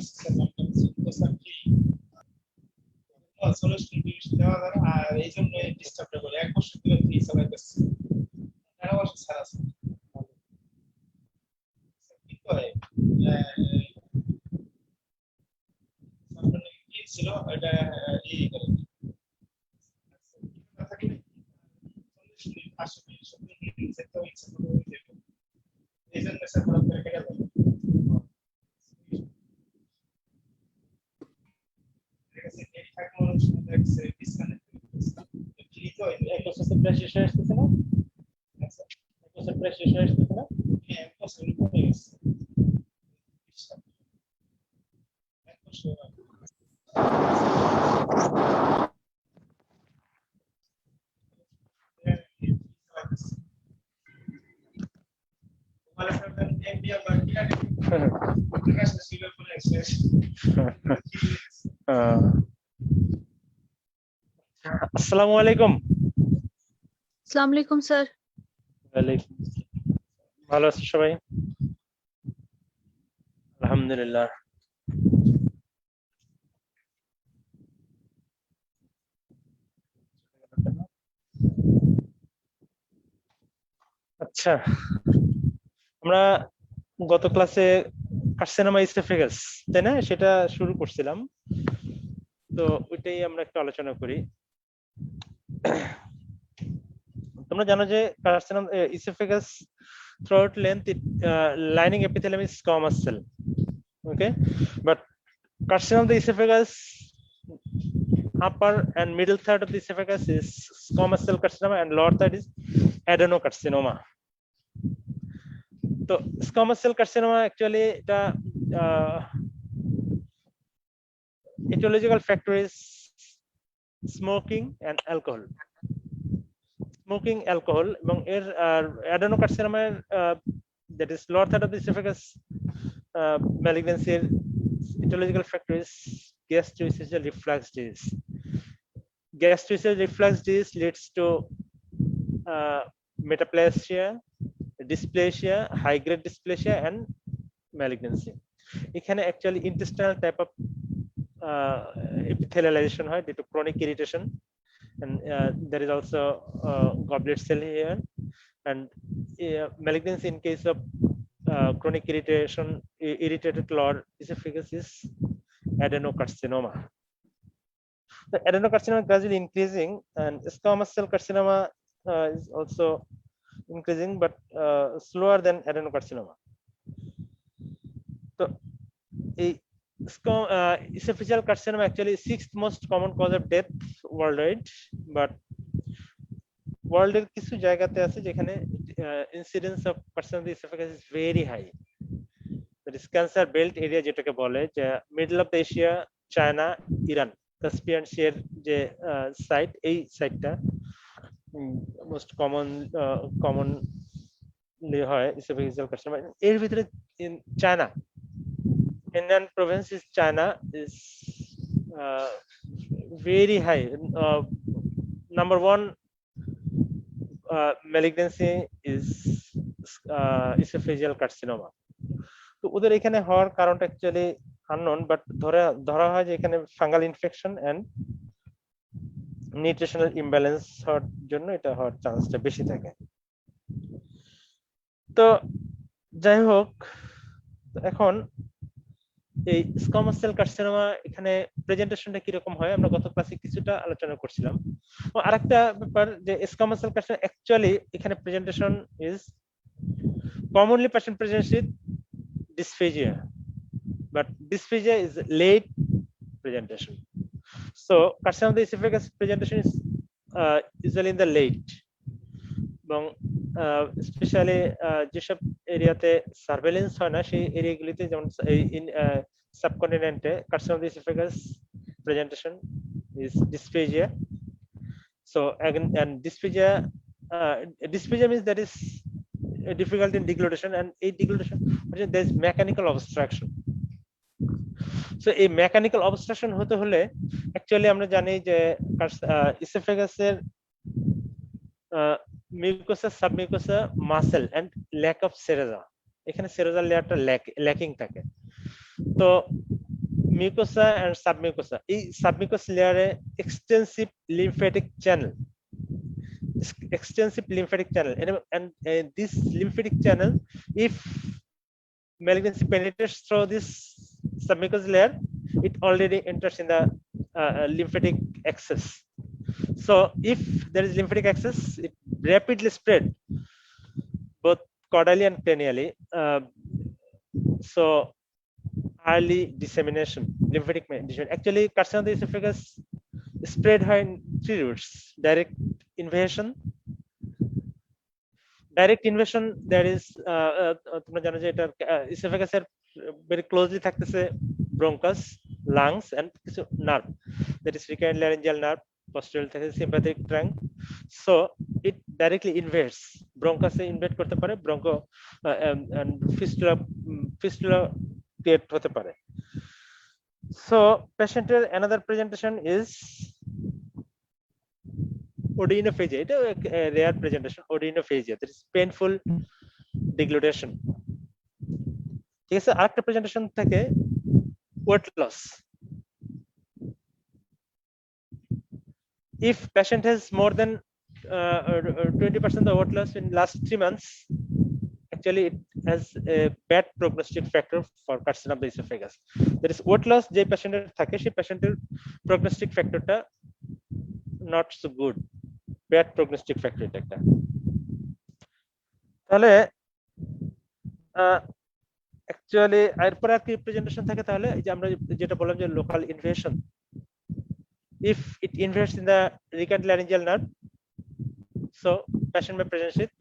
আসছে স্যার তো স্যার কি সলিউশন দেওয়া যায় আর এই জন্য ডিস্টার্বটা করে এক বছর ধরে ফ্রি চালাইতেছে তারা বসে স্যার আছে কি করে কি ছিল এটা এই করে থাকলে সলিউশন আসলে সত্যি সেটা ইচ্ছা করে এই জন্য স্যার খারাপ করে কেটে যায় আসসালামু আলাইকুম। আসসালামু আলাইকুম স্যার। ওয়ালাইকুম। ভালো আছেন সবাই? আলহামদুলিল্লাহ। আচ্ছা, আমরা গত ক্লাসে কার্সিনোমা ইসোফেগাস তাই না সেটা শুরু করছিলাম, তো ওইটাই আমরা একটু আলোচনা করি। তোমরা জানো যে carcinoma oesophagus throughout length lining epithelium is squamous cell, okay, but carcinoma of the esophagus upper and middle third of the esophagus is squamous cell carcinoma and lower third is adenocarcinoma. So squamous cell carcinoma actually the etiological factor is smoking and alcohol. Smoking, alcohol, এবং এর adenocarcinoma that is lower third of the esophagus malignancy etiological factor is gastroesophageal reflux disease. Gastroesophageal reflux disease leads to metaplasia, dysplasia, high grade dysplasia and malignancy. এখানে actually intestinal type of epithelialization হয় due to chronic irritation, and there is also goblet cell here, and malignancy in case of chronic irritation, irritated lower esophagus is adenocarcinoma. The adenocarcinoma is gradually increasing, and squamous cell carcinoma is also increasing, but slower than adenocarcinoma. So, esophageal carcinoma actually sixth most common cause of death worldwide, but world এর কিছু জায়গাতে আছে যেখানে incidence of carcinoma of the esophagus is very high. That is cancer belt area যেটাকে বলে, যে middle of Asia, China, Iran, Caspian Sea এর যে সাইট, এই সাইটটা most commonly হয় esophageal carcinoma. এর ভিতরে in China, Indian province is China is very high. Number one malignancy is esophageal carcinoma. তো ওদের এখানে হওয়ার কারণটা অ্যাকচুয়ালি আননোন, বাট ধরা হয় যে এখানে fungal infection and nutritional imbalance হওয়ার জন্য এটা হওয়ার চান্সটা বেশি থাকে। তো যাই হোক, এখন এই স্কোয়ামাস সেল কার্সিনোমা এখানে প্রেজেন্টেশনটা কি রকম হয় আমরা গত ক্লাসে কিছুটা আলোচনা করছিলাম। আরেকটা ব্যাপার যে স্কোয়ামাস সেল কার্সিনোমা অ্যাকচুয়ালি এখানে presentation is commonly patient presents with dysphagia, but dysphagia is late presentation. So carcinoma of the esophagus presentation is usually in the late, এবং স্পেশালি যেসব এরিয়াতে সার্ভেলেন্স হয় না সেই এরিয়াগুলিতে, যেমন সাবকন্টিনেন্টে carcinoma of the esophagus presentation is dysphagia. So again, and dysphagia means that is a difficulty in deglutition, and a deglutition there is mechanical obstruction. So a mechanical obstruction হতে হলে actually আমরা জানি যে esophagus এর mucosa, submucosa, muscle and lack of serosa, এখানে সেরোজাল লেয়ারটা lacking থাকে। তো মিউকোসা এন্ড সাবমিউকোসা, এই সাবমিউকাস লেয়ারে extensive lymphatic channel, and this lymphatic channel, if malignancy penetrates through this submucous layer, it already enters in the lymphatic axis. So if there is lymphatic axis, it rapidly spread both caudally and cranially. So early dissemination, lymphatic dissemination. Actually, carcinoma of the esophagus spread in 3 routes: direct invasion, there is তোমরা জানো যে এটা esophagus-এর very closely থাকতেছে bronchus, lungs and কিছু nerve, that is recurrent laryngeal nerve, posterior থেকে sympathetic trunk. So it directly invades bronchus-এ invade করতে পারে, broncho and fistula create হতে পারে. So patient's another presentation is odinophagia. এটা rare presentation, odinophagia, that is painful deglutition. ঠিক আছে, আরেকটা presentation থাকে weight loss. If patient has more than 20% of weight loss in last 3 months, actually it has a bad prognostic factor for carcinoma of the esophagus. That is weight loss যে পেশেন্টের থাকে সেই পেশেন্টের prognostic factorটা not so good, bad prognostic factor এটা একটা। তাহলে actually এরপর আর কি প্রেজেন্টেশন থাকে, তাহলে এই যে আমরা যেটা বললাম যে local invasion, if it invades in the recurrent laryngeal nerve, so patient may present with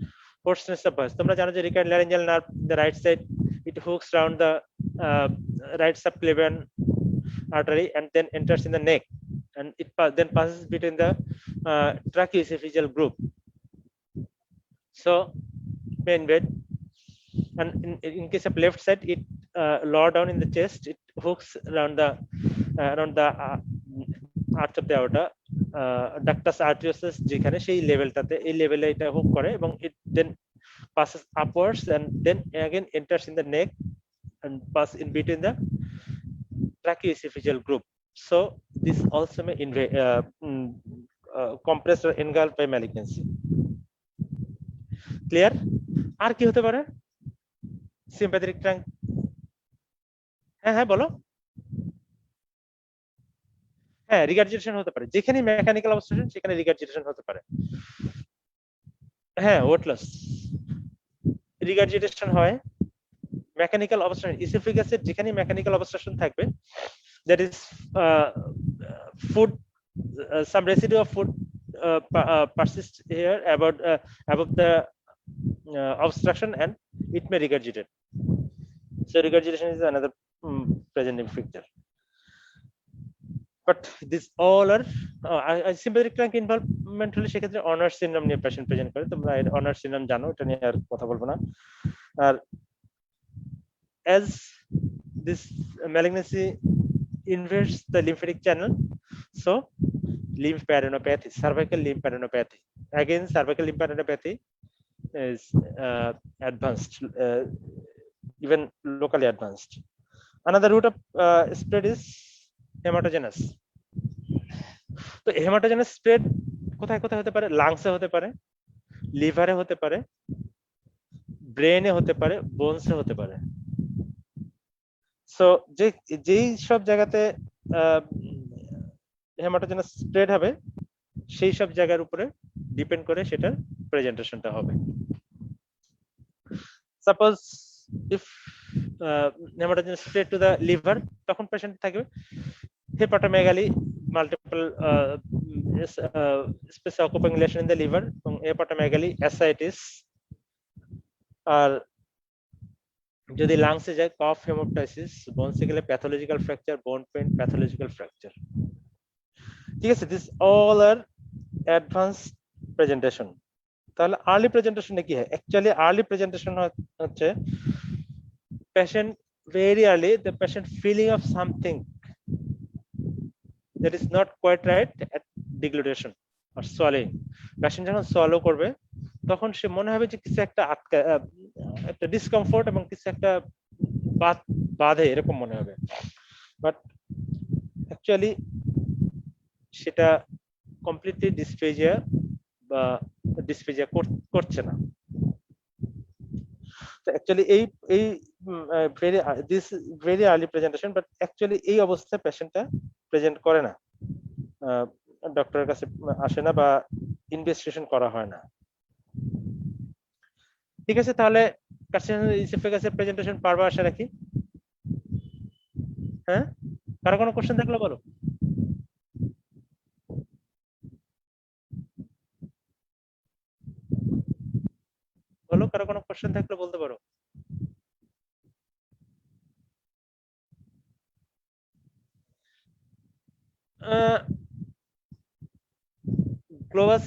hoarseness of voice. তোমরা জানো যে recurrent laryngeal nerve, the right side, it hooks around the right subclavian artery and then enters in the neck, and it then passes between the tracheoesophageal group. So may invade, and in case of left side, it lower down in the chest, it hooks around the arch of the aorta, ductus arteriosus যেখানে সেই লেভেলটাতে, এই লেভেলে এটা hook করে এবং it then passes upwards and then again enters in the neck and pass in between the tracheoesophageal group. So this also may invade compress or engulf by malignancy. Clear? আর কি হতে পারে? Sympathetic trunk, হ্যাঁ বলো। হ্যাঁ, regurgitation হতে পারে, যেখানে mechanical obstruction সেখানে রিগার্জিটেশন হতে পারে। হ্যাঁ, ওয়েট লস, রিগার্জিটেশন হয়, মেকানিক্যাল অবস্ট্রাকশন, ইসোফেগাসের যেখানে মেকানিক্যাল অবস্ট্রাকশন থাকবে, that is food, some residue of food persists here above the obstruction and it may regurgitate. So regurgitation is another presenting feature. But this all are sympathetic trunk involvement হলে সেক্ষেত্রে honour syndrome নিয়ে patient present করে। তোমরা honour syndrome জানো, এটা নিয়ে আর কথা বলবো না। আর as this malignancy invades the lymphatic channel, so lymphadenopathy, cervical lymphadenopathy, again cervical lymphadenopathy is advanced, even locally advanced. Another route of spread is haematogenous. তো হেমাটোজেনাস স্প্রেড কোথায় কোথায় হতে পারে? লাংসে হতে পারে, লিভারে হতে পারে, ব্রেনে হতে পারে, বোনসে হতে পারে। সো যেই সব জায়গাতে হেমাটোজেনাস স্প্রেড হবে সেই সব জায়গার উপরে ডিপেন্ড করে সেটার প্রেজেন্টেশনটা হবে। Suppose if haematogenous spread to the liver, তখন পেশেন্ট থাকবে hepatomegaly, multiple space occupying lesion in the liver, hepatomegaly, ascites, আর যদি লাংসে যায় কফ, হেমোপটাইসিস, বোনসে গেলে pathological fracture, bone pain, pathological fracture. ঠিক আছে, this all are advance presentation. তাহলে আর্লি প্রেজেন্টেশনে কি হয়? অ্যাকচুয়ালি আর্লি প্রেজেন্টেশন হচ্ছে patient very early, the patient feeling of something that is not quite right at deglutition or swallowing. Patient যখন swallow করবে তখন সে মনে হবে যে কিছু একটা আটকা, একটা ডিসকমফোর্ট এবং কিছু একটা বাধে, এরকম মনে হবে। বাট অ্যাকচুয়ালি সেটা কমপ্লিটলি ডিসফেজিয়া বা ডিসফেজিয়া করছে না। তো অ্যাকচুয়ালি এই this very early presentation, but actually এই অবস্থায় পেশেন্টটা প্রেজেন্ট করে না, ডক্টরের কাছে আসে না বা ইনভেস্টিগেশন করা হয় না। ঠিক আছে, তাহলে কার্সিনোজেনিক ইসোফেগাসের প্রেজেন্টেশন পারবা আশা রাখি। হ্যাঁ, কারো কোনো কোশ্চেন থাকলে বলো। বলো, কারো কোনো কোশ্চেন থাকলে বলতে পারো। গ্লোবাস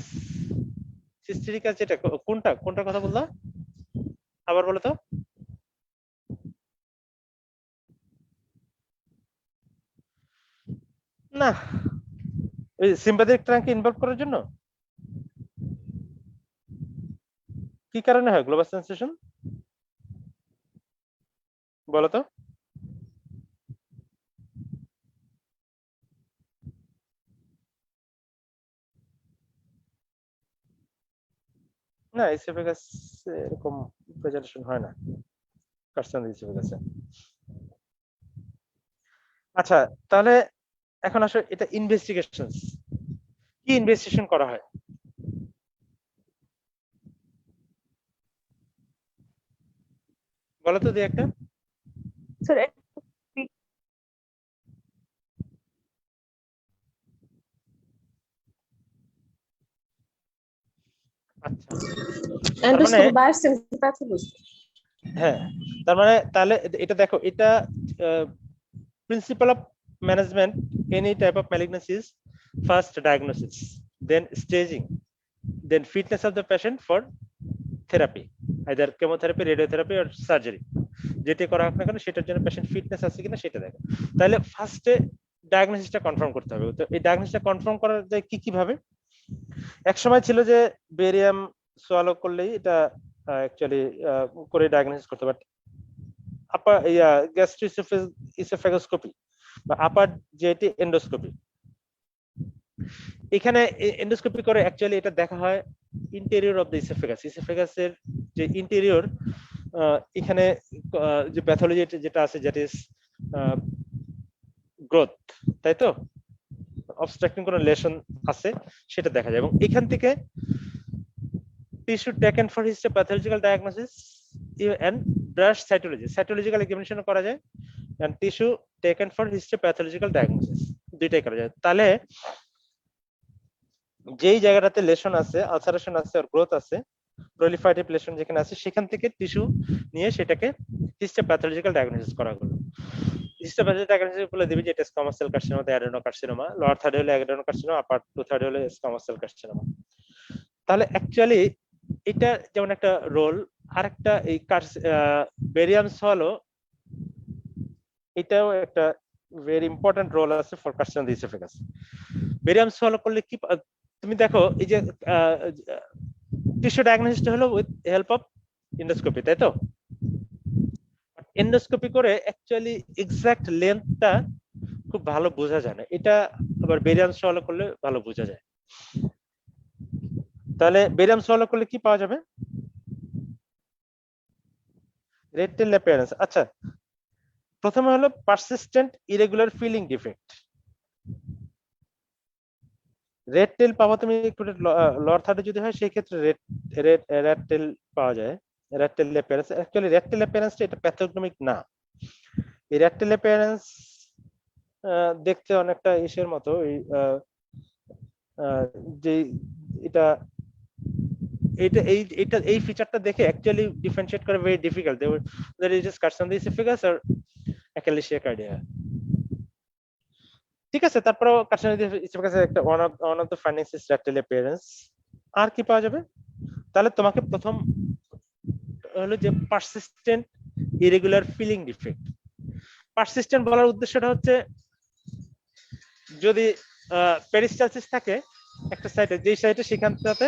সিস্টেরিকা যেটা, কোনটার কথা বললা আবার বলো তো। না, ওই সিম্পাথেটিক ট্রাঙ্কে ইনভলভ করার জন্য কি কারণে হয় গ্লোবাস সেন্সেশন বলো তো। না, ইসোফেগাস এরকম প্রেজেন্টেশন হয় না কার্সিনোজেনিক ইসোফেগাসে। আচ্ছা, তাহলে এখন আসলে এটা ইনভেস্টিগেশন, কি ইনভেস্টিগেশন করা হয় বলো তো দিয়ে একটা। স্যার আচ্ছা, তার মানে এন্ডোস্কোপি বায়োসেন্সর প্যাথোলজি। হ্যাঁ, তার মানে তাহলে এটা দেখো, এটা principle of management any type of malignancy is first diagnosis, then staging, then fitness of the patient for therapy, either chemotherapy, radiotherapy or surgery, যেটি করা হোক না কেন সেটার জন্য পেশেন্ট ফিটনেস আছে কিনা সেটা দেখো। তাহলে ফার্স্টে ডায়াগনোসিসটা কনফার্ম করতে হবে। তো এই ডায়াগনোসিসটা কনফার্ম করা যায় কি কিভাবে? এক সময় ছিল যে বেরিয়াম সোয়ালো করলেই এটা অ্যাকচুয়ালি করে ডায়াগনোসিস করতে, বাট আপার গ্যাস্ট্রোইসোফেগাস্কোপি বা আপার জেটি এন্ডোস্কোপি, এখানে এন্ডোস্কোপি করে অ্যাকচুয়ালি এটা দেখা হয় ইন্টেরিয়র অফ দ্য ইসোফেগাস, ইসোফেগাসের যে ইন্টেরিয়র, এখানে যে প্যাথোলজি যেটা আছে, যেটা ইজ গ্রোথ, তাই তো, অবস্ট্রাকটিং কোন লেশন আছে সেটা দেখা যায়, এবং এখান থেকে tissue taken for histopathological diagnosis and brush cytology, cytological examination করা যায়, and tissue taken for histopathological diagnosis, দুইটাই করা যায়। তাহলে যেই জায়গাটাতে লেশন আছে, আলসারেশন আছে আর গ্রোথ আছে, প্রলিফারেটিভ লেশন যেখানে আছে, সেখান থেকে টিস্যু নিয়ে সেটাকে হিস্টোপ্যাথোলজিক্যাল ডায়াগনোসিস করা হলো। হিস্টোপ্যাথোলজিক্যাল ডায়াগনোসিস বলে দিবি যে এটা squamous cell carcinoma, adenocarcinoma, lower third হলে অ্যাডেনোকার্সিনোমা, আপার টু থার্ড হলে স্কোয়ামাস সেল কার্সিনোমা। তাহলে অ্যাকচুয়ালি এটা যেমন একটা রোল, আরেকটা এই বেরিয়াম সোয়ালো, এটাও একটা ভেরি ইম্পর্টেন্ট রোল আছে for carcinoma oesophagus. Barium swallow করলে কি তুমি দেখো, এই যে টিস্যু ডায়াগনোসিসটা হলো উইথ হেল্প অফ এন্ডোস্কোপি, তাই তো। এন্ডোস্কোপি করে অ্যাকচুয়ালি এক্সাক্ট লেন্থটা খুব ভালো বোঝা যায় না, এটা আবার বেরিয়াম সোয়ালো করলে ভালো বোঝা যায়। তাহলে বেরিয়াম সোয়ালো করলে কি পাওয়া যাবে? Red tail appearance. আচ্ছা, প্রথমে হলো persistent irregular filling defect. Red tail পাওয়া তুমি একটু লর থার্ডে যদি হয় সেই ক্ষেত্রে রেড টেল পাওয়া যায়, red tail appearance. Actually red tail অ্যাপিয়ারেন্সটা এটা প্যাথোগনমিক না। এই রেড টেল অ্যাপিয়ারেন্স দেখতে অনেকটা ইসের মতো, যে এটা এটা এই ফিচারটা দেখে অ্যাকচুয়ালি ডিফারেন্সিয়েট করা very difficult, there is just carcinoma esophagus আর অ্যাকালেশিয়া কার্ডিয়া। ঠিক আছে, তারপরেও কার্সিনোমা ইসোফেগাসের একটা one of the findings is red tail appearance. আর কি পাওয়া যাবে? তাহলে তোমাকে প্রথম হলো যে persistent irregular filling defect. Persistent বলার উদ্দেশ্যটা হচ্ছে যদি পেরিস্টালসিস থাকে একটা সাইডে, যেই সাইডে সেখানটাতে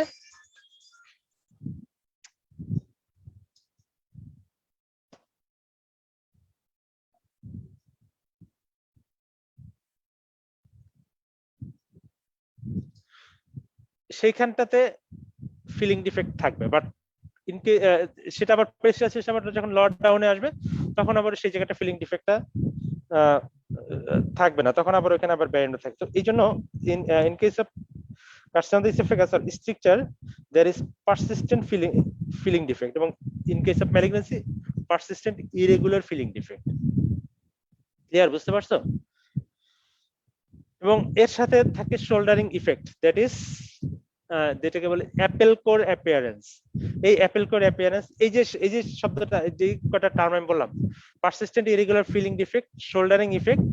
সেইখানটাতে ফিলিং ডিফেক্ট থাকবে, বাট সেটা আবার প্রেশার সিস্টেম যখন লড ডাউনে আসবে তখন আবার সেই জায়গাটা ফিলিং ডিফেক্টটা থাকবে না, তখন আবার ওখানে আবার ব্যারিয়ার থাকবে। তো এই জন্য in case of carcinoma esophagus or stricture there is persistent filling defect, এবং in case of malignancy persistent irregular filling defect. Clear, বুঝতে পারছো? এবং এর সাথে থাকে শোল্ডারিং ইফেক্ট, দ্যাট ইজ যেটাকে বলে অ্যাপেল কোর অ্যাপিয়ারেন্স। এই অ্যাপেল কোর অ্যাপিয়ারেন্স, এই যে শব্দটা, যে কটা টার্ম আমি বললাম, persistent irregular filling defect, shouldering effect,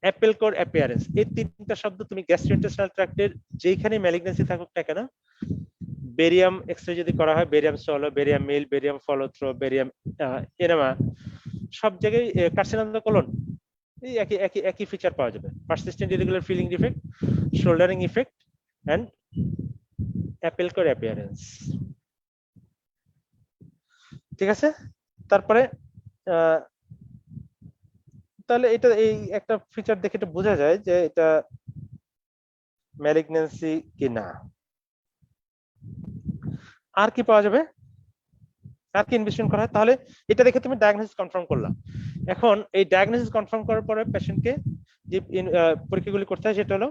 apple core appearance, এই তিনটা শব্দ তুমি গ্যাস্ট্রোইন্টেস্টাইনাল ট্র্যাক্টের যেখানে ম্যালিগন্যান্সি থাকুক না কেন, বেরিয়াম এক্সরে যদি করা হয়, barium swallow, barium meal, barium follow through, barium enema, সব জায়গায় কার্সিনোমা কোলন এই একই ফিচার পাওয়া যাবে, persistent irregular filling defect, shouldering effect and apple core appearance. ঠিক আছে, তারপরে তাহলে এটা এই একটা ফিচার দেখে এটা বোঝা যায় যে এটা ম্যালিগন্যান্সি কিনা। আর কি পাওয়া যাবে, আর কি ইনভেস্টিগেশন করা হয়? তাহলে এটা দেখে তুমি ডায়াগনোসিস কনফার্ম করলা। এখন এই ডায়াগনোসিস কনফার্ম করার পরে পেশেন্টকে যে পরীক্ষাগুলি করতে হয় সেটা হলো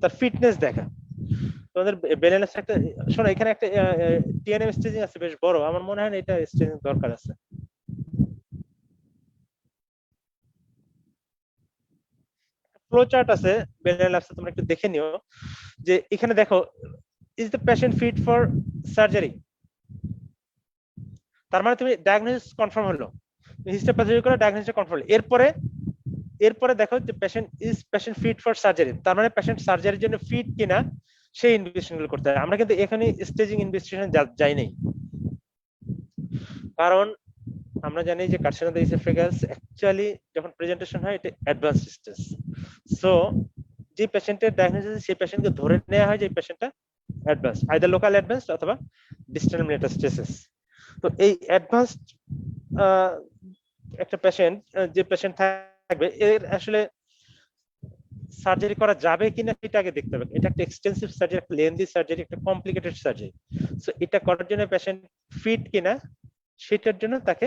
তার ফিটনেস দেখা। তোমাদের ব্যালেন্স একটা, শোনো এখানে একটা টিএনএম স্টেজিং আছে বেশ বড়, আমার মনে হয় না এটা স্টেজিং দরকার আছে। ফ্লো চার্ট আছে ব্যালেন্স ল্যাবসে, তোমরা একটু দেখে নিও যে এখানে দেখো, is the patient fit for surgery, তার মানে তুমি ডায়াগনোসিস কনফার্ম হলো, হিস্টোপ্যাথোলজি করে ডায়াগনোসিস কনফার্ম হলো। এরপরে দেখো যে পেশেন্ট ফিট ফর সার্জারি, তার মানে পেশেন্ট সার্জারির জন্য ফিট কিনা সেই ইনভেস্টিগেশন করতে হয়। আমরা কিন্তু এখানে স্টেজিং ইনভেস্টিগেশন যাই নাই, কারণ আমরা জানি যে কার্সিনোমা ইসোফেগাস অ্যাকচুয়ালি যখন প্রেজেন্টেশন হয় এটা অ্যাডভান্সড স্টেজ। সো যে পেশেন্টের ডায়াগনোসিস সেই পেশেন্টকে ধরে নেওয়া হয় যে পেশেন্টটা অ্যাডভান্সড, আইদার লোকাল অ্যাডভান্সড অথবা ডিস্টাল মেটাস্টেসিস। তো এই অ্যাডভান্সড একটা পেশেন্ট, যে পেশেন্ট থাকবে এর আসলে সার্জারি করা যাবে কিনা সেটা আগে দেখতে হবে। এটা একটা এক্সটেন্সিভ সার্জারি, একটা লেন্দি সার্জারি, একটা কমপ্লিকেটেড সার্জারি। সো এটা করার জন্য পেশেন্ট ফিট কিনা সেটার জন্য তাকে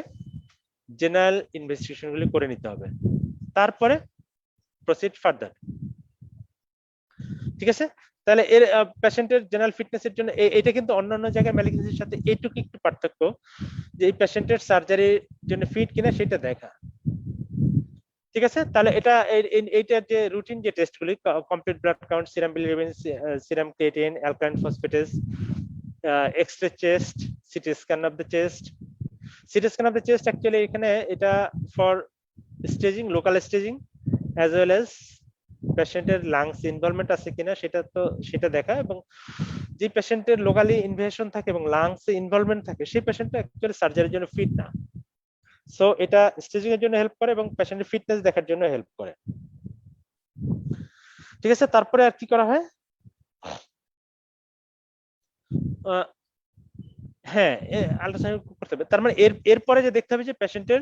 জেনারেল ইনভেস্টিগেশন গুলি করে নিতে হবে, তারপরে প্রসিড ফার্দার। ঠিক আছে, তাহলে এর পেশেন্টের জেনারেল ফিটনেসের জন্য এটা কিন্তু অন্যান্য জায়গায় ম্যালিগন্যান্সির সাথে এইটুকু একটু পার্থক্য, যে এই পেশেন্টের সার্জারির জন্য ফিট কিনা সেটা দেখা। ঠিক আছে, তাহলে এইটার যে রুটিন যে টেস্টগুলি, complete blood count, serum bilirubin, serum creatinine, alkaline phosphatase, x ray chest, CT scan of the chest. CT scan of the chest actually এখানে এটা for staging, local staging, as well as পেশেন্টের লাংস ইনভলভমেন্ট আছে কিনা সেটা দেখা, এবং যে পেশেন্টের লোকালি ইনভেশন থাকে এবং লাংস ইনভলভমেন্ট থাকে সেই পেশেন্টটা অ্যাকচুয়ালি সার্জারির জন্য ফিট না। সো এটা স্টেজিং এর জন্য হেল্প করে এবং পেশেন্টের ফিটনেস দেখার জন্য হেল্প করে। ঠিক আছে, তারপরে আর কি করা হয়? হ্যাঁ, আল্ট্রাসাউন্ড করতে হবে। তার মানে এরপরে যে দেখতে হবে যে পেশেন্টের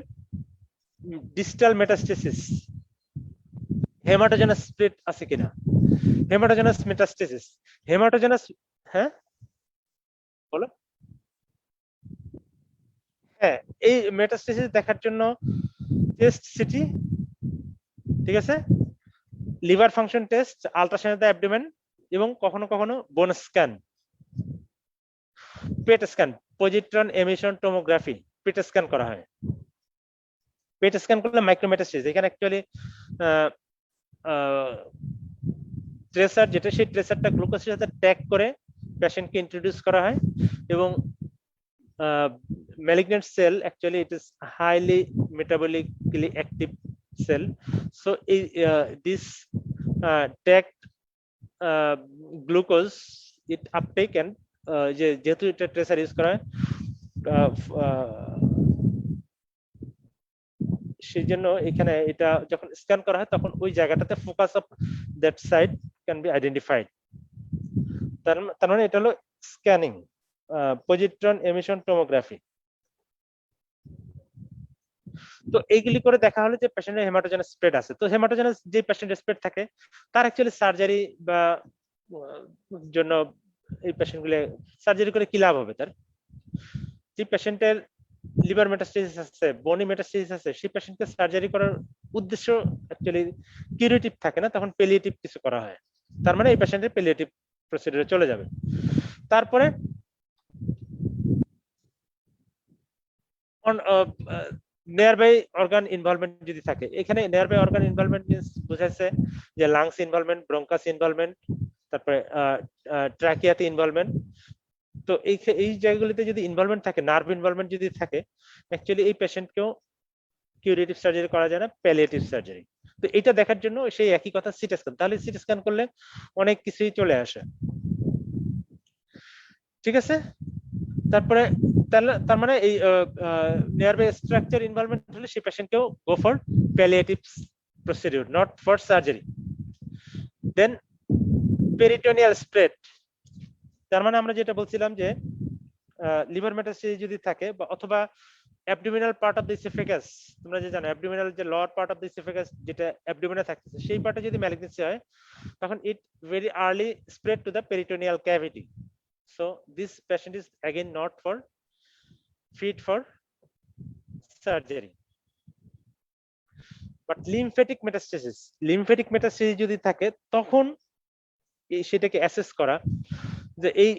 ডিস্টাল মেটাস্টেসিস, হেমাটোজেনাস স্প্লিট আছে কিনা, হেমাটোজেনাস মেটাস্টেসিস, হেমাটোজেনাস, হ্যাঁ বলো। হ্যাঁ, এই মেটাস্টেসিস দেখার জন্য চেস্ট সিটি, ঠিক আছে, liver function test, ultrasound of the abdomen, এবং কখনো কখনো bone scan, PET scan, positron emission tomography, PET scan করা হয়। পেট স্ক্যান করলে মাইক্রোমেটাস্টেসিস, এখানে অ্যাকচুয়ালি ট্রেসার যেটা, সেই ট্রেসারটা গ্লুকোজের সাথে ট্যাগ করে পেশেন্টকে ইন্ট্রোডিউস করা হয়, এবং malignant cell actually it is highly metabolically active cell, so this tagged glucose it uptake and যেহেতু এটা ট্রেসার ইউজ করা হয় সেই জন্য এখানে এটা যখন স্ক্যান করা হয় তখন ওই জায়গাটাতে focus of that side can be identified. তার মানে এটা হলো স্ক্যানিং, পজিট্রন এমিশন টোমোগ্রাফি। তো এইগুলি করে দেখা হলো যে পেশেন্টের হেমাটোজেনাস স্প্রেড আছে। তো হেমাটোজেনাস যে পেশেন্টের স্প্রেড থাকে তার অ্যাকচুয়ালি সার্জারি বা জন্য এই পেশেন্টগুলো সার্জারি করে কি লাভ হবে তার? যে পেশেন্টের লিভার মেটাস্টেসিস আছে, বনি মেটাস্টেসিস আছে, সেই পেশেন্টকে সার্জারি করার উদ্দেশ্য অ্যাকচুয়ালি কিউরেটিভ থাকে না, তখন পেলিয়েটিভ কিছু করা হয়। তার মানে এই পেশেন্টের পেলিয়েটিভ প্রসিডিউরে চলে যাবে। তারপরে নিয়ার বাই অর্গান ইনভলভমেন্ট যদি থাকে, এখানে nearby organ involvement means বোঝাচ্ছে যে লাংস ইনভলভমেন্ট, ব্রঙ্কাস ইনভলভমেন্ট, তারপরে ট্রাকিয়াতে ইনভলভমেন্ট। তো এই জায়গাগুলিতে যদি ইনভলভমেন্ট থাকে, নার্ভ ইনভলভমেন্ট যদি থাকে, অ্যাকচুয়ালি এই পেশেন্টকেও কিউরেটিভ সার্জারি করা যায় না, প্যালিয়েটিভ সার্জারি। তো এটা দেখার জন্য সেই একই কথা সিটি স্ক্যান, তাহলে সিটি স্ক্যান করলে অনেক কিছুই চলে আসে। ঠিক আছে, তারপরে তার মানে এই নিয়ার বাই স্ট্রাকচার ইনভলভমেন্ট হলে সেই পেশেন্টকেও go for palliative procedure, not for surgery. Then peritoneal spread, তার মানে আমরা যেটা বলছিলাম যে লিভার মেটাস্টেসিস যদি থাকে বা অথবা abdominal part of the oesophagus, তোমরা যে জানো অ্যাবডোমিনাল যে lower part of the oesophagus যেটা অ্যাবডোমিনে থাকতেছে, সেই পার্টে যদি ম্যালিগনেন্সি হয় তখন it very early spread to the peritoneal cavity. So this patient is again not for fit for surgery. But lymphatic metastasis যদি থাকে তখন সেটাকে অ্যাসেস করা যে এই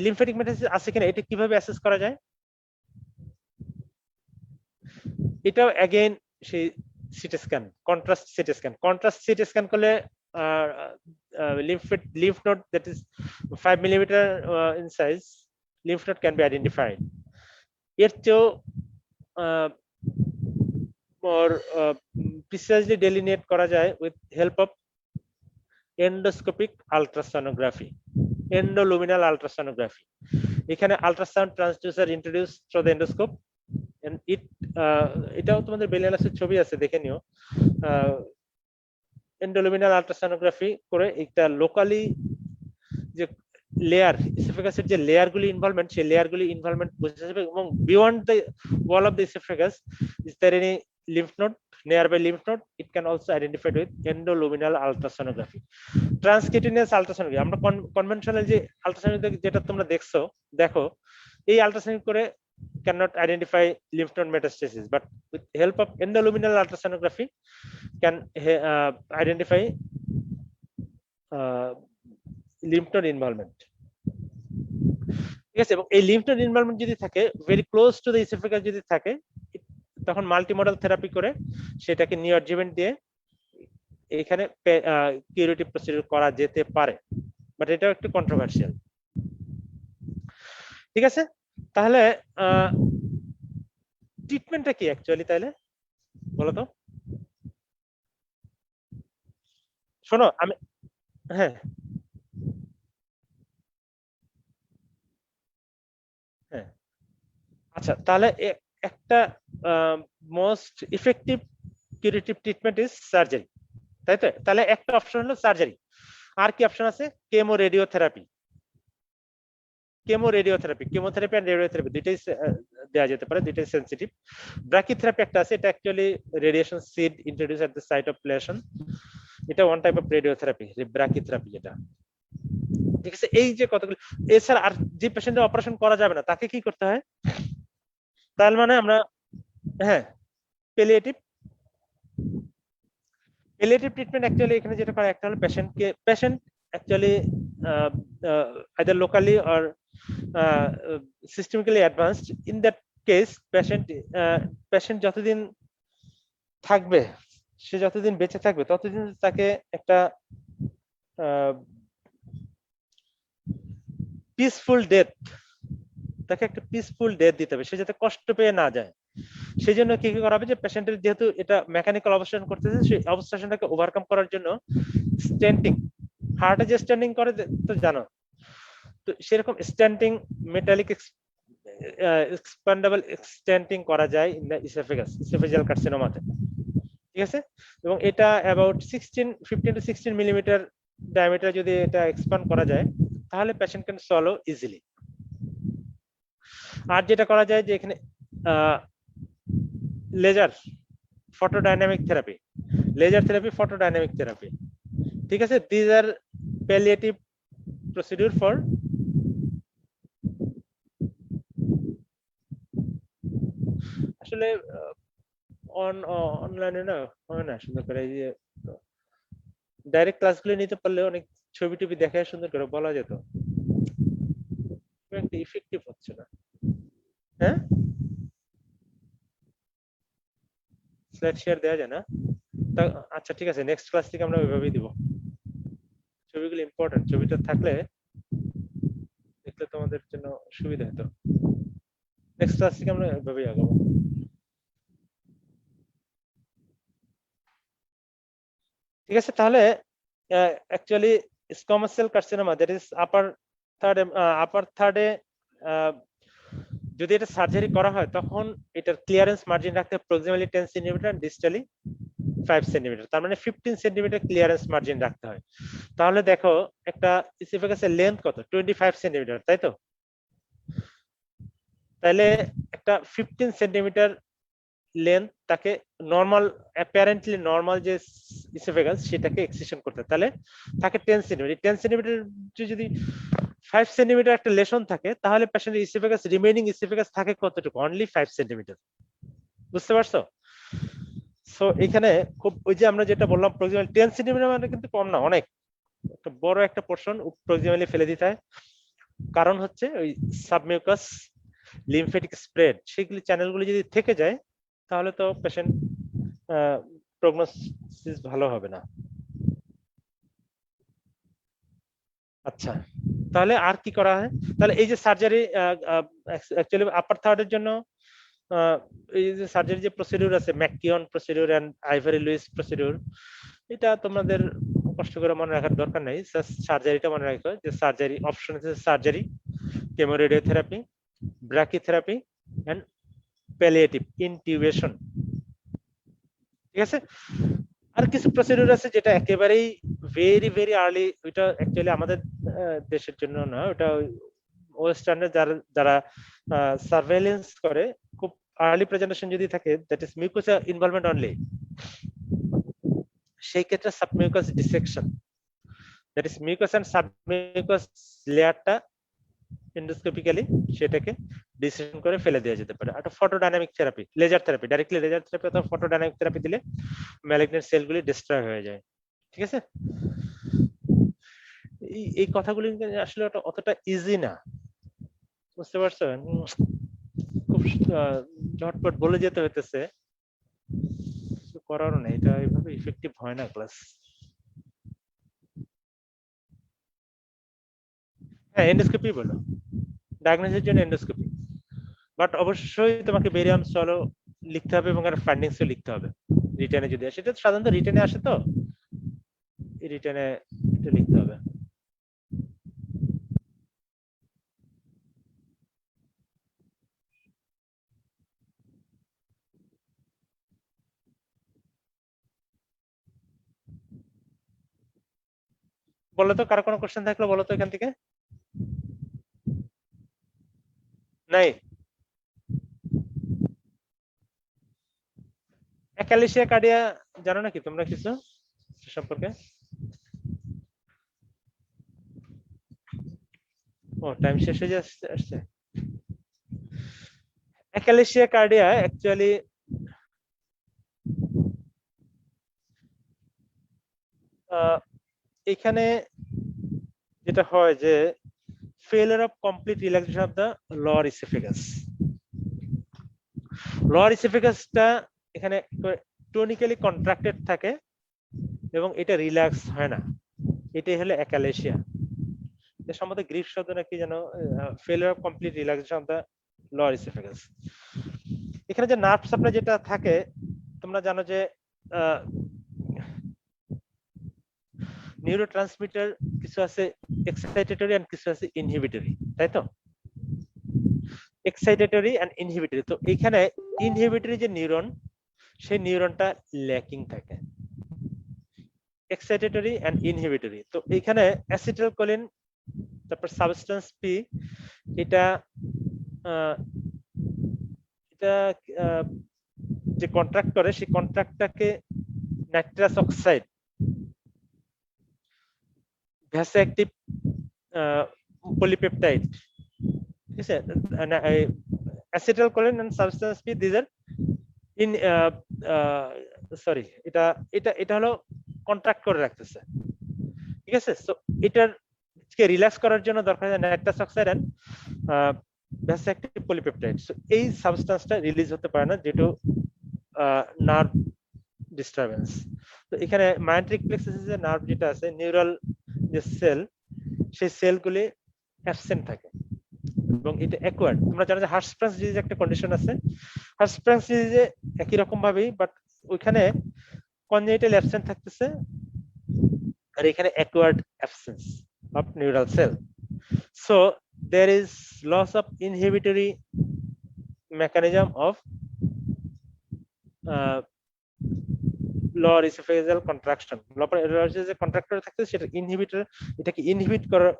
লিম্ফেটিক মেটাস্টেসিস আছে কিনা, এটা কিভাবে অ্যাসেস করা যায়? এটাও অ্যাগেন সেই CT scan, contrast CT scan করলে lymph node that is 5 millimeter in size, lymph node can be identified. এর চেয়েও more precisely delineate করা যায় with help of endoscopic ultrasonography, endoluminal ultrasonography. এখানে ultrasound transducer introduced through the endoscope and it এটাও তোমাদের বেলিয়ালাসের ছবি আছে, দেখে নিও। endoluminal ultrasonography করে একটা লোকালি যে লেয়ার, ইসোফেগাসের যে লেয়ারগুলি ইনভলভমেন্ট, সেই লেয়ারগুলি ইনভলভমেন্ট বোঝা যাবে, এবং beyond the wall of the esophagus is there any lymph node, nearby lymph node, it can also identified with endoluminal ultrasonography. Transcutaneous ultrasonography, আমরা কনভেনশনাল যে আলট্রাসোনোগ্রাফি যেটা তোমরা দেখো, এই আলট্রাসোনোগ্রাফি করে cannot identify lymph node metastasis, but with help of endoluminal ultrasonography can identify lymph node involvement. ঠিক আছে, এবং এই লিম্ফ নোড ইনভলভমেন্ট যদি থাকে very close to the oesophagus যদি থাকে, তখন মাল্টিমোডাল থেরাপি করে সেটাকে নিওঅ্যাডজুভেন্ট দিয়ে এখানে কিউরেটিভ প্রসিডিউর করা যেতে পারে, বাট এটাও একটু কন্ট্রোভার্সিয়াল। ঠিক আছে, তাহলে ট্রিটমেন্টটা কি অ্যাকচুয়ালি, তাহলে বলো তো। শোনো আমি, হ্যাঁ হ্যাঁ আচ্ছা, তাহলে একটা most effective curative treatment is surgery, তাই তো? তাহলে একটা অপশন হলো সার্জারি, আর কি অপশন আছে? কেমোথেরাপি এন্ড রেডিওথেরাপি দুইটাই দেওয়া যেতে পারে, দুইটাই সেনসিটিভ। ব্রাকিথেরাপি একটা আছে, এটা actually radiation seed introduce at the site of lesion, এটা one type of radiotherapy, brachytherapy যেটা। ঠিক আছে, এই যে কতগুলো, এছাড়া আর যে পেশেন্টের অপারেশন করা যাবে না তাকে কি করতে হয়? তার মানে আমরা, হ্যাঁ, পেলিয়েটিভ ট্রিটমেন্ট অ্যাকচুয়ালি এখানে যেটা করে, একটা হলো patient actually either locally or systemically advanced. In that case patient যতদিন থাকবে, সে যতদিন বেঁচে থাকবে ততদিন তাকে একটা পিসফুল ডেথ দিতে হবে, সে যাতে কষ্ট পেয়ে না যায়। সেই জন্য কি করা হবে, যে পেশেন্টের যেহেতু এটা মেকানিক্যাল অবস্ট্রাকশন করতেছে, সেই অবস্ট্রাকশনটাকে ওভারকাম করার জন্য স্টেন্টিং, হার্টে যে স্টেন্টিং করে তো জানো, তো সেরকম স্টেন্টিং, মেটালিক এক্সপ্যান্ডেবল স্টেন্টিং করা যায় ইন দ্য ইসোফেজিয়াল কার্সিনোমাতে। ঠিক আছে, এবং এটা অ্যাবাউট 15 to 16 মিলিমিটার ডায়ামিটার যদি এটা এক্সপ্যান্ড করা যায়, তাহলে পেশেন্ট ক্যান সলো ইজিলি। আর যেটা করা যায় যে এখানে লেজার ফটোডাইনামিক থেরাপি, ঠিক আছে, this are palliative procedure for আসলে অনলাইনে না হয় না সুন্দর করে, এই যে ডাইরেক্ট ক্লাসগুলো নিতে পারলে অনেক ছবি টবি দেখায় সুন্দর করে বলা যেত, খুব একটা ইফেক্টিভ হচ্ছে না। হ্যাঁ, স্লাইড শেয়ার দেওয়া যায় না? আচ্ছা ঠিক আছে, নেক্সট ক্লাস থেকে আমরা ওইভাবেই দিব। ছবিগুলো ইম্পর্টেন্ট, ছবিটা থাকলে দেখলে তোমাদের জন্য সুবিধা হতো। নেক্সট ক্লাস থেকে আমরা ওইভাবেই আগাবো। ঠিক আছে, তাহলে actually squamous cell carcinoma, that is upper থার্ডে যদি এটা সার্জারি করা হয় তখন এটার ক্লিয়ারেন্স মার্জিন রাখতে হবে প্রক্সিমালি 10 সেন্টিমিটার, ডিস্টালি 5 সেন্টিমিটার, তার মানে 15 সেন্টিমিটার ক্লিয়ারেন্স মার্জিন রাখতে হয়। তাহলে দেখো একটা ইসোফেগাসের লেন্থ কত, 25 সেন্টিমিটার, তাই তো? তাহলে একটা 15 সেন্টিমিটার লেন্থ তাকে নরমাল, অ্যাপারেন্টলি নরমাল যে ইসোফেগাস সেটাকে এক্সিশন করতে, তাহলে থাকে 10 সেন্টিমিটার। 10 সেন্টিমিটার যদি 5 সেন্টিমিটার একটা লেশন থাকে, তাহলে পেশেন্টের ইসোফেগাস, রিমেইনিং ইসোফেগাস থাকে কতটুকু? Only 5 centimetre. বুঝতে পারছো? সো এখানে খুব, ওই যে আমরা যেটা বললাম প্রক্সিমালি 10 সেন্টিমিটার মানে কিন্তু কম না, অনেক একটা বড় একটা পোরশন প্রক্সিমালি ফেলে দিতে হয়। কারণ হচ্ছে ওই সাবমিউকাস লিমফেটিক স্প্রেড, সেগুলি চ্যানেলগুলি যদি থেকে যায় তাহলে তো পেশেন্ট প্রগনোসিস ভালো হবে না। আচ্ছা, তাহলে আর কি করা হয়? তাহলে এই যে সার্জারি, অ্যাকচুয়ালি আপার থার্ডের জন্য এই যে সার্জারি যে প্রসিডিউর আছে, McKeown procedure and Ivor Lewis procedure, এটা তোমাদের কষ্ট করে মনে রাখার দরকার নাই। সার্জারিটা মনে রাখো যে সার্জারি অপশন আছে, সার্জারি, কেমোরেডিওথেরাপি, ব্রাকিথেরাপি এন্ড প্যালিয়েটিভ ইনটিউবেশন। ঠিক আছে, আর কিছু প্রসিডিউর আছে যেটা একেবারেই ভেরি ভেরি আর্লি, ওইটা অ্যাকচুয়ালি আমাদের দেশের জন্য না, ওটা ওয়েস্টার্নে যারা সার্ভেইলেন্স করে, খুব আর্লি প্রেজেন্টেশন যদি থাকে, that is mucosa involvement only, সেই ক্ষেত্রে submucous dissection, that is mucous and submucous লেয়ারটা এন্ডোস্কোপিক্যালি সেটাকে ডিসেকশন করে ফেলে দেওয়া যেতে পারে। আর photodynamic therapy, laser therapy, directly laser therapy অথবা ফটোডাইনামিক থেরাপি দিলে ম্যালিগন্যান্ট সেলগুলি ডিস্ট্রয় হয়ে যায়। ঠিক আছে, এই কথাগুলি আসলে অতটা ইজি না, বুঝতে পারছো? খুব ঝটপট বলে যেতে হইতেছে, করারও নেই, এটা এইভাবে ইফেক্টিভ হয় না ক্লাস। হ্যাঁ, এন্ডোস্কোপি বলো, ডায়াগনোসিসের জন্য এন্ডোস্কোপি, বাট অবশ্যই তোমাকে বেরিয়াম সলো লিখতে হবে এবং আর ফাইন্ডিংসও লিখতে হবে রিটেনে যদি আসে। এটা সাধারণত রিটেনে আসে, তো রিটেনে এটা লিখতে হবে। বলো তো, কারো কোনো কোশ্চেন থাকলে বলো তো এখান থেকে। নাই? অ্যাকালেসিয়া কার্ডিয়া জানো নাকি তোমরা কিছু সম্পর্কে? ও, টাইম শেষ হয়ে আসছে। অ্যাকালেসিয়া কার্ডিয়া অ্যাকচুয়ালি এখানে যেটা হয় যে failure of complete relaxation of the lower esophagus, lower esophagus-টা এখানে tonically contracted থাকে এবং এটা রিল্যাক্স হয় না, এটাই হলো অ্যাকালেসিয়া। এর সম্বন্ধে গ্রিক শব্দ নাকি যেন failure of complete relaxation of the lower esophagus। এখানে যে নার্ভ সাপ্লাই যেটা থাকে, তোমরা জানো যে নিউরোট্রান্সমিটার কিছু আছে এক্সাইটেটরি এন্ড কিছু আছে ইনহিবিটরি, তাই তো? এক্সাইটেটরি এন্ড ইনহিবিটরি, তো এখানে ইনহিবিটরি যে নিউরন, সেই নিউরনটা ল্যাকিং থাকে। এক্সাইটেটরি এন্ড ইনহিবিটরি, তো এখানে অ্যাসিটাইলকোলিন, তারপর সাবস্টেন্স পি, এটা যে কন্ট্রাক্ট করে, সেই কন্ট্রাক্টটাকে নাইট্রাস অক্সাইড, ভ্যাসোঅ্যাক্টিভ polypeptide, ঠিক আছে? Acetylcholine and substance P, these are in sorry, এটা এটা এটা হলো কন্ট্রাক্ট করে রাখতেছে, ঠিক আছে। সো এটার রিল্যাক্স করার জন্য দরকার হয় nitrous oxide and vasoactive polypeptide. So এই সাবস্টেন্সটা রিলিজ হতে পারে না যেটা নার্ভ ডিস্টারবেন্স। তো এখানে মায়োট্রিক প্লেক্সাসে নার্ভ যেটা আছে, নিউরাল যে সেল, সেই সেলগুলি অ্যাবসেন্ট থাকে এবং এটা অ্যাকোয়ার্ড। তোমরা জানো যে হার্সপ্রান্স ডিজিজ একটা কন্ডিশন আছে, হার্সপ্রান্স ডিজিজে একই রকম ভাবেই, বাট ওইখানে কনজেনিটাল অ্যাবসেন্ট থাকতেছে আর এখানে acquired absence of neural cell. So there is loss of inhibitory mechanism of lower esophageal contraction. lower যে কন্ট্রাক্টর থাকতে সেটা ইনহিবিটর, এটাকে ইনহিবিট করার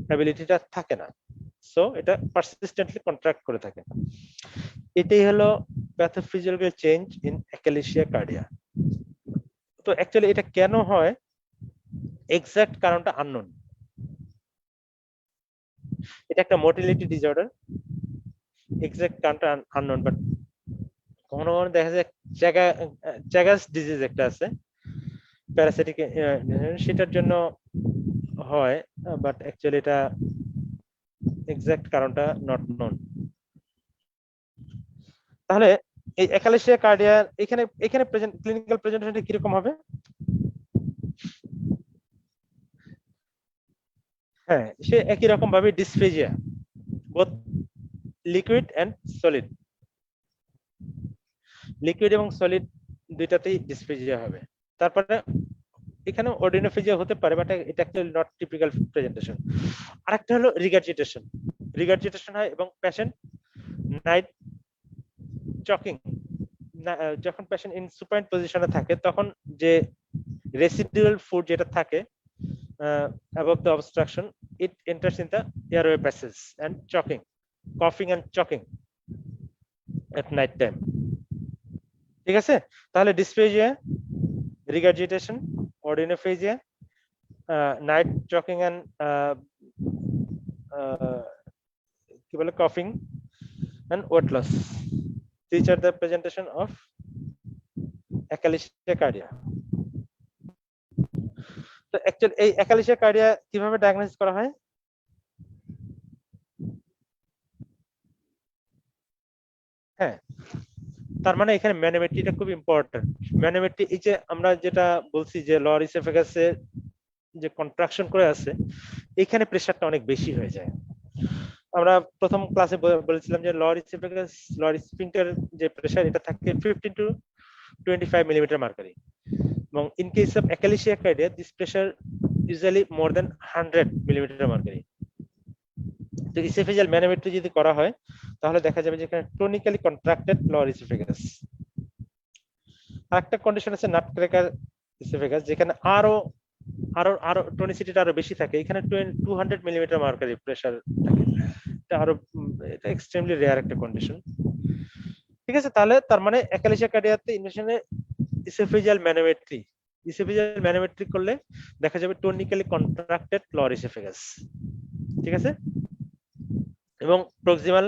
অ্যাবিলিটিটা থাকে না, সো এটা পারসিস্টেন্টলি কন্ট্রাক্ট করে থাকে। এটাই হলো প্যাথোফিজিওলজিক্যাল চেঞ্জ ইন অ্যাকালেসিয়া কার্ডিয়া। তো অ্যাকচুয়ালি এটা কেন হয় এক্সাক্ট কারণটা আননোন। এটা একটা মোটিলিটি ডিসঅর্ডার, এক্সাক্ট কারণটা আননোন, বাট কখনো কখনো দেখা যায় চ্যাগাস ডিজিজ একটা আছে প্যারাসাইটিক, সেটার জন্য হয়, বাট অ্যাকচুয়ালি এটা এক্সাক্ট কারণটা নট নোন। তাহলে এই অ্যাকালেসিয়া কার্ডিয়ার এখানে এখানে ক্লিনিক্যাল প্রেজেন্টেশনটা কিরকম হবে? হ্যাঁ, সে একই রকম ভাবে dysphagia, both liquid and solid, liquid এবং সলিড দুইটাতেই ডিসফেজিয়া হবে। তারপরে এখানে অর্ডিনোফেজিয়া হতে পারে, বাট এটা অ্যাকচুয়ালি নট টিপিক্যাল প্রেজেন্টেশন। আরেকটা হলো রিগার্জিটেশন, রিগার্জিটেশন হয় এবং পেশেন্ট নাইট চকিং, যখন পেশেন্ট ইন সুপাইন পজিশনে থাকে তখন যে রেসিডুয়াল ফুড যেটা থাকে above the obstruction, it enters in the airway passage and choking, coughing and choking at night time, ঠিক আছে। তাহলে ডিসফেজিয়া, রিগার্জিটেশন, অর্ডিনোফেজিয়া, নাইট চকিং এন্ড কি বলে কাফিং and weight loss, these are the presentation of অ্যাকালেসিয়া কার্ডিয়া। তো actually এই অ্যাকালেসিয়া কার্ডিয়া কিভাবে ডায়াগনোসিস করা হয়? হ্যাঁ, তার মানে এখানে ম্যানোমেট্রিটা খুব ইম্পর্টেন্ট। ম্যানোমেট্রি, এই যে আমরা যেটা বলছি যে লোয়ার ইসোফেগাসে যে কন্ট্রাকশন করে আছে, এখানে প্রেসারটা অনেক বেশি হয়ে যায়। আমরা প্রথম ক্লাসে বলেছিলাম যে লোয়ার ইসোফেগাস, লোয়ার স্ফিংক্টার যে প্রেসার, এটা থাকে 15 to 25 মিলিমিটার মার্কারি, এবং in case of achalasia cardia this pressure usually more than 100 millimetre mercury. তো ইসোফেজিয়াল ম্যানোমেট্রি যদি করা হয় তাহলে দেখা যাবে যে এখানে টনিক্যালি কন্ট্রাক্টেড লোয়ার ইসোফেগাস। আরেকটা কন্ডিশন আছে নাট ক্র্যাকার ইসোফেগাস, যেখানে আরো আরো আরো টনিসিটিটা আরো বেশি থাকে, এখানে 200 মিলিমিটার মার্কারি প্রেসার থাকে। এটা আরো এটা এক্সট্রিমলি রেয়ার একটা কন্ডিশন, ঠিক আছে। তাহলে তার মানে অ্যাকালেসিয়া কার্ডিয়াতে ইনভেশনে ইসোফেজিয়াল ম্যানোমেট্রি করলে দেখা যাবে টনিক্যালি কন্ট্রাক্টেড লোয়ার ইসোফেগাস, ঠিক আছে। এবং প্রক্সিমাল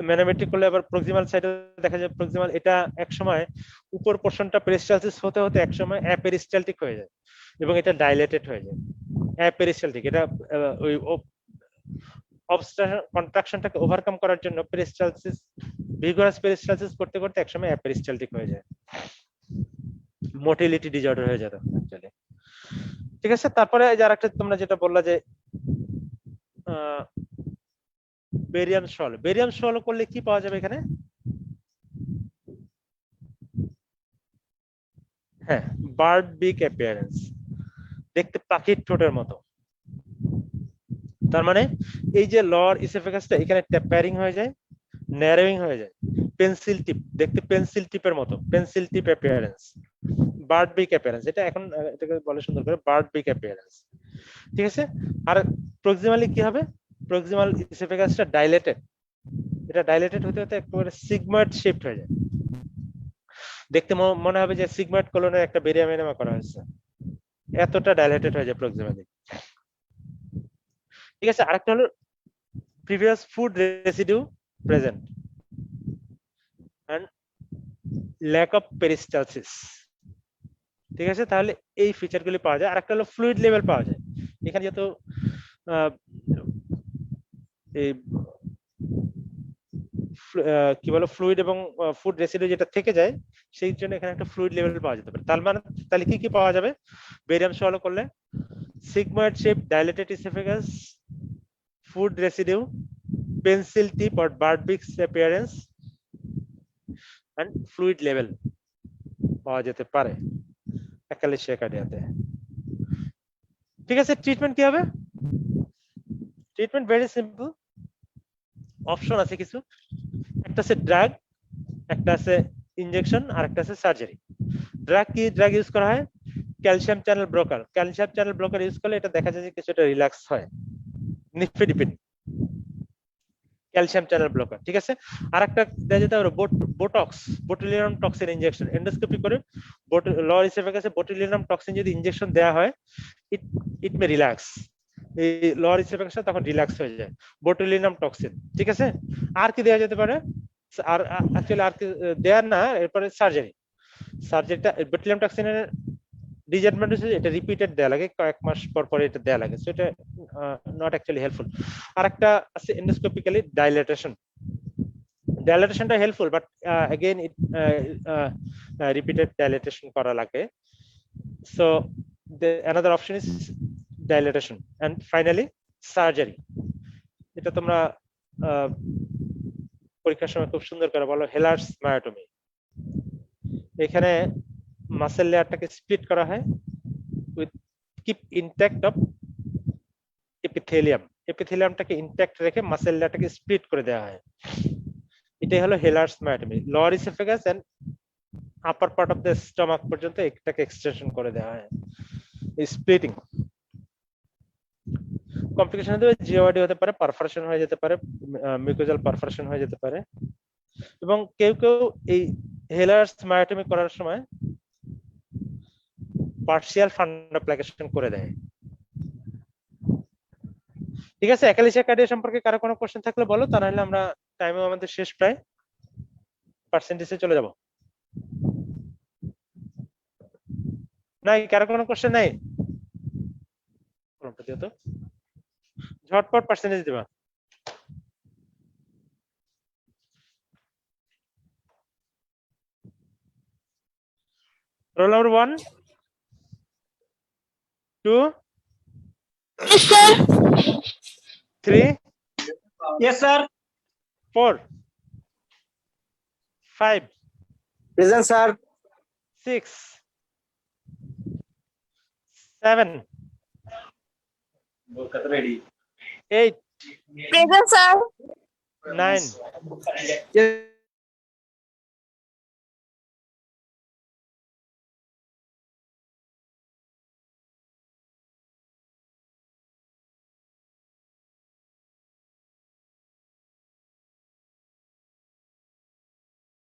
ম্যানোমেট্রি করলে আবার প্রক্সিমাল সাইডে দেখা যায় প্রক্সিমাল, এটা এক সময় উপর পোরশনটা পেরিস্টালসিস হতে হতে এক সময় অ্যাপেরিস্টালটিক হয়ে যায় এবং এটা ডাইলেটেড হয়ে যায়। অ্যাপেরিস্টালটিক, এটা ওই অবস্ট্রাকশন কন্ট্রাকশনটাকে ওভারকাম করার জন্য পেরিস্টালসিস, ভিগারাস পেরিস্টালসিস করতে করতে একসময় অ্যাপেরিস্টালটিক হয়ে যায়, মোটিলিটি ডিসঅর্ডার হয়ে যায় অ্যাকচুয়ালি, ঠিক আছে। তারপরে যার একটা তোমরা যেটা বললা যে বেরিয়াম সল, বেরিয়াম সল করলে কি পাওয়া যাবে এখানে? হ্যাঁ, বার্ড বিক অ্যাপিয়ারেন্স, দেখতে পাখির ঠোঁটের মতো। তার মানে এই যে লোয়ার ইসোফেগাসটা এখানে ট্যাপারিং হয়ে যায়, ন্যারোইং হয়ে যায়, পেন্সিল টিপ, দেখতে পেন্সিল টিপের মতো, পেন্সিল টিপ অ্যাপিয়ারেন্স, বার্ড বিক অ্যাপিয়ারেন্স, এটা এখন এটাকে বলে সুন্দর করে বার্ড বিক অ্যাপিয়ারেন্স, ঠিক আছে। আর প্রক্সিমালি কি হবে? প্রক্সিমাল ইসোফেগাসটা ডাইলেটেড, এটা ডাইলেটেড হতে হতে একেবারে সিগময়েড শেপড হয়ে যায়, দেখতে মনে হবে যে সিগময়েড কোলনের একটা বেরিয়াম এনেমা করা হয়েছে, এতটা ডাইলেটেড হয়ে যায় প্রক্সিমালি, ঠিক আছে। আরেকটা হলো previous food residue present, and lack of peristalsis. ঠিক আছে, তাহলে এই ফিচারগুলি পাওয়া যায়। আর একটা হলো ফ্লুইড লেভেল পাওয়া যায়। এখানে যেহেতু এই কি বলো ফ্লুইড এবং ফুড রেসিডিউ যেটা থেকে যায়, সেই জন্য এখানে একটা ফ্লুইড লেভেল পাওয়া যেতে পারে। তার মানে তাহলে কি কি পাওয়া যাবে বেরিয়াম সলভ করলে? sigmoid shape dilated esophagus, food residue, pencil tip or bird beak appearance and fluid level পাওয়া যেতে পারে অ্যাকালেশিয়া কার্ডিয়াতে। ঠিক আছে, ট্রিটমেন্ট কি হবে? ট্রিটমেন্ট ভেরি সিম্পল, অপশন আছে কিছু। একটা আছে ড্রাগ, একটা আছে ইনজেকশন, আর একটা আছে সার্জারি। ড্রাগ কি ড্রাগ ইউজ করা হয়? Calcium channel blocker. Calcium channel blocker use করলে এটা দেখা যায় যে কিছুটা রিল্যাক্স হয়, নিফেডিপিন ক্যালসিয়াম চ্যানেল ব্লকার। ঠিক আছে, আর একটা দেওয়া যেতে পারে botox, botulinum toxin injection. Endoscopy করে লোয়ার ইসোফেগাসে বোটুলিনাম টক্সিন যদি ইনজেকশন দেওয়া হয়, ইট মে রিল্যাক্স। এই লোয়ার ইসোফেগাসে তখন রিল্যাক্স হয়ে যায়, বোটুলিনাম টক্সিন। ঠিক আছে, আর কি দেওয়া যেতে পারে? আর অ্যাকচুয়ালি আর কি দেওয়ার না, এরপরে সার্জারি। সার্জারিটা বোটুলিনাম টক্সিনের ডিসঅ্যাডভান্টেজ এটা রিপিটেড দেয়া লাগে, কয়েক মাস পর পর এটা দেয়া লাগে, সো এটা নট অ্যাকচুয়ালি হেল্পফুল। আরেকটা আছে এন্ডোস্কোপিক্যালি ডাইলেটেশন। ডাইলেটেশনটা helpful, but again it repeated dilatation করা লাগে। So another option is dilatation and finally surgery. এটা তোমরা পরীক্ষার সময় খুব সুন্দর করে বলো হেলার্স মায়োটমি। এখানে মাসেল লেয়ারটাকে স্প্লিট করা হয় with keep intact of epithelium, এপিথেলিয়ামটাকে ইনট্যাক্ট রেখে মাসেল লেয়ারটাকে স্প্লিট করে দেওয়া হয়। এটাই হলো Heller's myotomy. Lower oesophagus and upper part of the stomach পর্যন্ত এটাকে এক্সটেনশন করে দেওয়া হয়, স্প্লিটিং। কমপ্লিকেশন হতে পারে জিওআইডি হতে পারে, পারফোরেশন হয়ে যেতে পারে, মিউকোজাল পারফোরেশন হয়ে যেতে পারে, এবং কেউ কেউ এই হেলার্স মায়োটমি করার সময় পার্শিয়াল ফান্ডাপ্লাকেশন করে দেয়। ঠিক আছে, অ্যাকালেশিয়া কার্ডিয়া সম্পর্কে কারো কোনো কোশ্চেন থাকলে বলো, তা নাহলে আমরা টাইমও আমাদের শেষ, প্রায় পার্সেন্টেজে চলে যাব। নাই কারো কোনো কোশ্চেন নাই? ঝটপট পার্সেন্টেজ দিবা। Roll number 1 2 Yes, sir. 3 Yes, sir. 4 5 Present, sir. 6 7 Ready. 8 Present, sir. 9 Yes.